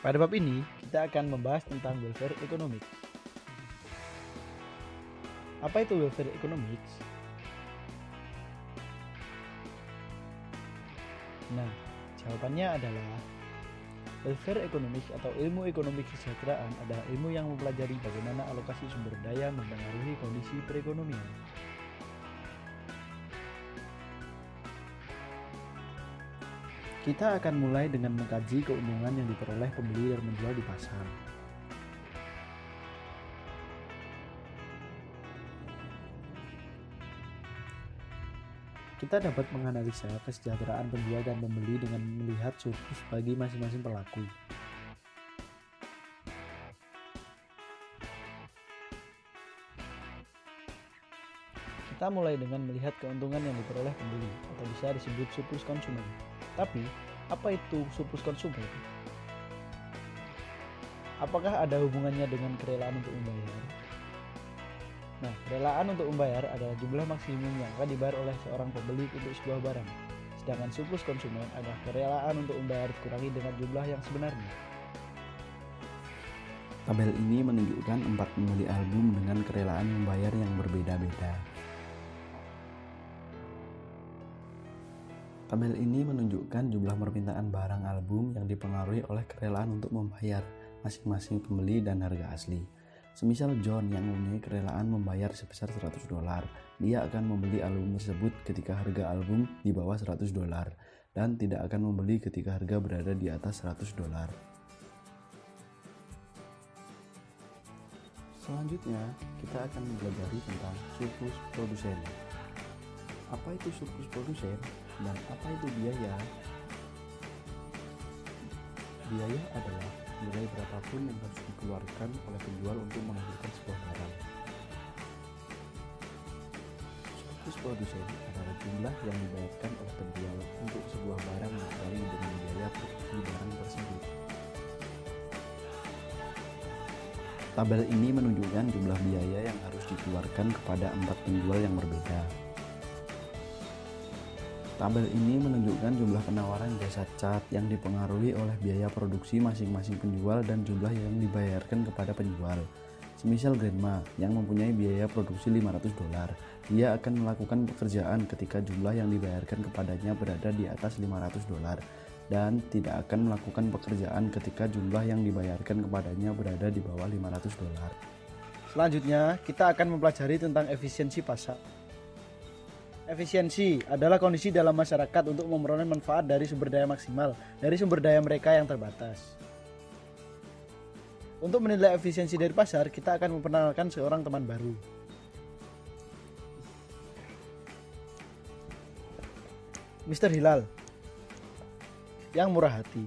Pada bab ini, kita akan membahas tentang welfare economics. Apa itu welfare economics? Nah, jawabannya adalah welfare economics atau ilmu ekonomi kesejahteraan adalah ilmu yang mempelajari bagaimana alokasi sumber daya mempengaruhi kondisi perekonomian. Kita akan mulai dengan mengkaji keuntungan yang diperoleh pembeli dan menjual di pasar. Kita dapat menganalisa kesejahteraan penjual dan pembeli dengan melihat surplus bagi masing-masing pelaku. Kita mulai dengan melihat keuntungan yang diperoleh pembeli atau bisa disebut surplus konsumen. Tapi, apa itu surplus konsumen? Apakah ada hubungannya dengan kerelaan untuk membayar? Nah, kerelaan untuk membayar adalah jumlah maksimum yang akan dibayar oleh seorang pembeli untuk sebuah barang. Sedangkan surplus konsumen adalah kerelaan untuk membayar dikurangi dengan jumlah yang sebenarnya. Tabel ini menunjukkan 4 pembeli album dengan kerelaan membayar yang berbeda-beda. Tabel ini menunjukkan jumlah permintaan barang album yang dipengaruhi oleh kerelaan untuk membayar masing-masing pembeli dan harga asli. Semisal John yang mempunyai kerelaan membayar sebesar $100, dia akan membeli album tersebut ketika harga album di bawah $100 dan tidak akan membeli ketika harga berada di atas $100. Selanjutnya, kita akan mempelajari tentang surplus produsen. Apa itu surplus produsen dan apa itu biaya? Biaya adalah nilai berapapun yang harus dikeluarkan oleh penjual untuk menghasilkan sebuah barang. Surplus produsen adalah jumlah yang dibayarkan oleh penjual untuk sebuah barang dikali dengan biaya produksi barang tersebut. Tabel ini menunjukkan jumlah biaya yang harus dikeluarkan kepada 4 penjual yang berbeda. Tabel ini menunjukkan jumlah penawaran jasa cat yang dipengaruhi oleh biaya produksi masing-masing penjual dan jumlah yang dibayarkan kepada penjual. Semisal Grandma yang mempunyai biaya produksi $500, dia akan melakukan pekerjaan ketika jumlah yang dibayarkan kepadanya berada di atas $500 dan tidak akan melakukan pekerjaan ketika jumlah yang dibayarkan kepadanya berada di bawah $500. Selanjutnya, kita akan mempelajari tentang efisiensi pasar. Efisiensi adalah kondisi dalam masyarakat untuk memperoleh manfaat dari sumber daya maksimal dari sumber daya mereka yang terbatas. Untuk menilai efisiensi dari pasar, kita akan memperkenalkan seorang teman baru. Mr. Hilal yang murah hati.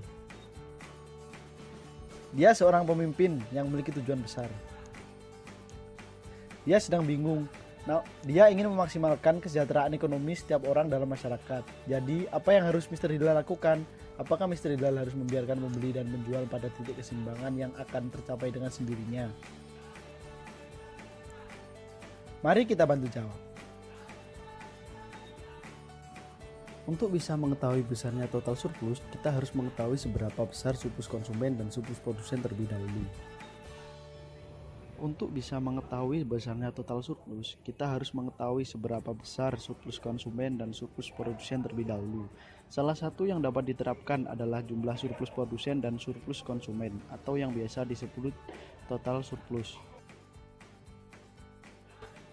Dia seorang pemimpin yang memiliki tujuan besar. Dia sedang bingung. Nah, dia ingin memaksimalkan kesejahteraan ekonomi setiap orang dalam masyarakat. Jadi, apa yang harus Mr. Hilal lakukan? Apakah Mr. Hilal harus membiarkan membeli dan menjual pada titik keseimbangan yang akan tercapai dengan sendirinya? Mari kita bantu jawab. Untuk bisa mengetahui besarnya total surplus, kita harus mengetahui seberapa besar surplus konsumen dan surplus produsen terlebih dahulu. Untuk bisa mengetahui besarnya total surplus, kita harus mengetahui seberapa besar surplus konsumen dan surplus produsen terlebih dahulu. Salah satu yang dapat diterapkan adalah jumlah surplus produsen dan surplus konsumen, atau yang biasa disebut total surplus.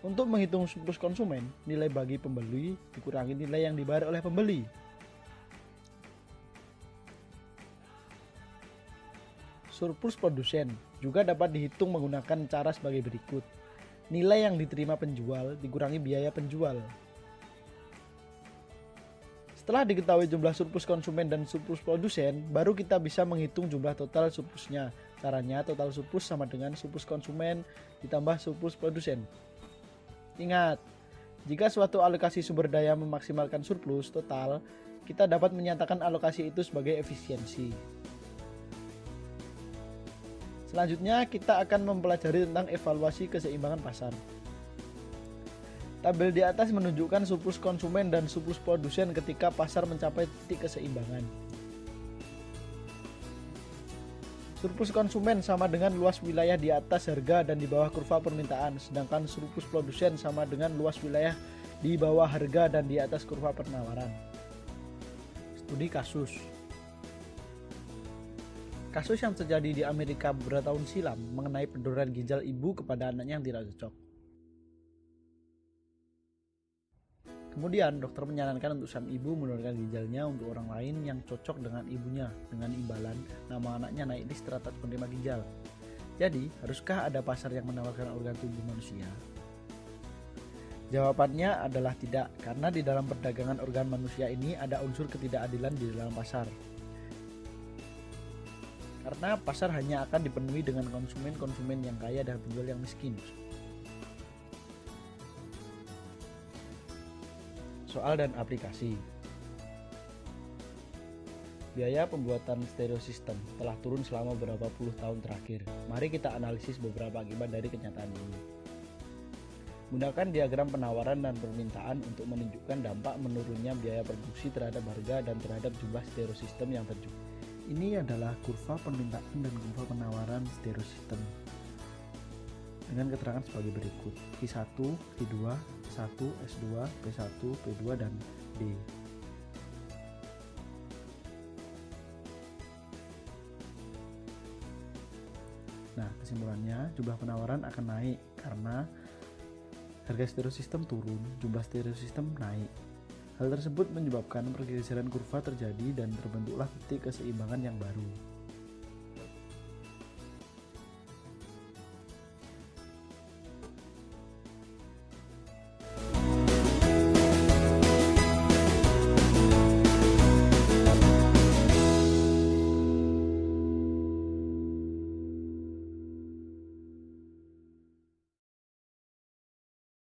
Untuk menghitung surplus konsumen, nilai bagi pembeli dikurangi nilai yang dibayar oleh pembeli. Surplus produsen juga dapat dihitung menggunakan cara sebagai berikut. Nilai yang diterima penjual dikurangi biaya penjual. Setelah diketahui jumlah surplus konsumen dan surplus produsen, baru kita bisa menghitung jumlah total surplusnya. Caranya total surplus sama dengan surplus konsumen ditambah surplus produsen. Ingat, jika suatu alokasi sumber daya memaksimalkan surplus total, kita dapat menyatakan alokasi itu sebagai efisiensi. Selanjutnya, kita akan mempelajari tentang evaluasi keseimbangan pasar. Tabel di atas menunjukkan surplus konsumen dan surplus produsen ketika pasar mencapai titik keseimbangan. Surplus konsumen sama dengan luas wilayah di atas harga dan di bawah kurva permintaan, sedangkan surplus produsen sama dengan luas wilayah di bawah harga dan di atas kurva penawaran. Studi kasus. Kasus yang terjadi di Amerika beberapa tahun silam mengenai pendonoran ginjal ibu kepada anaknya yang tidak cocok. Kemudian dokter menyarankan untuk sang ibu mendonorkan ginjalnya untuk orang lain yang cocok dengan ibunya, dengan imbalan nama anaknya naik di strata penerima ginjal. Jadi, haruskah ada pasar yang menawarkan organ tubuh manusia? Jawabannya adalah tidak, karena di dalam perdagangan organ manusia ini ada unsur ketidakadilan di dalam pasar. Karena pasar hanya akan dipenuhi dengan konsumen-konsumen yang kaya dan penjual yang miskin. Soal dan aplikasi. Biaya pembuatan stereo system telah turun selama beberapa puluh tahun terakhir. Mari kita analisis beberapa akibat dari kenyataan ini. Gunakan diagram penawaran dan permintaan untuk menunjukkan dampak menurunnya biaya produksi terhadap harga dan terhadap jumlah stereo system yang terjual. Ini adalah kurva permintaan dan kurva penawaran stereo system dengan keterangan sebagai berikut: Q1, Q2, S1, S2, P1, P2, dan D. Nah, kesimpulannya jumlah penawaran akan naik karena harga stereo system turun, jumlah stereo system naik. Hal tersebut menyebabkan pergeseran kurva terjadi dan terbentuklah titik keseimbangan yang baru.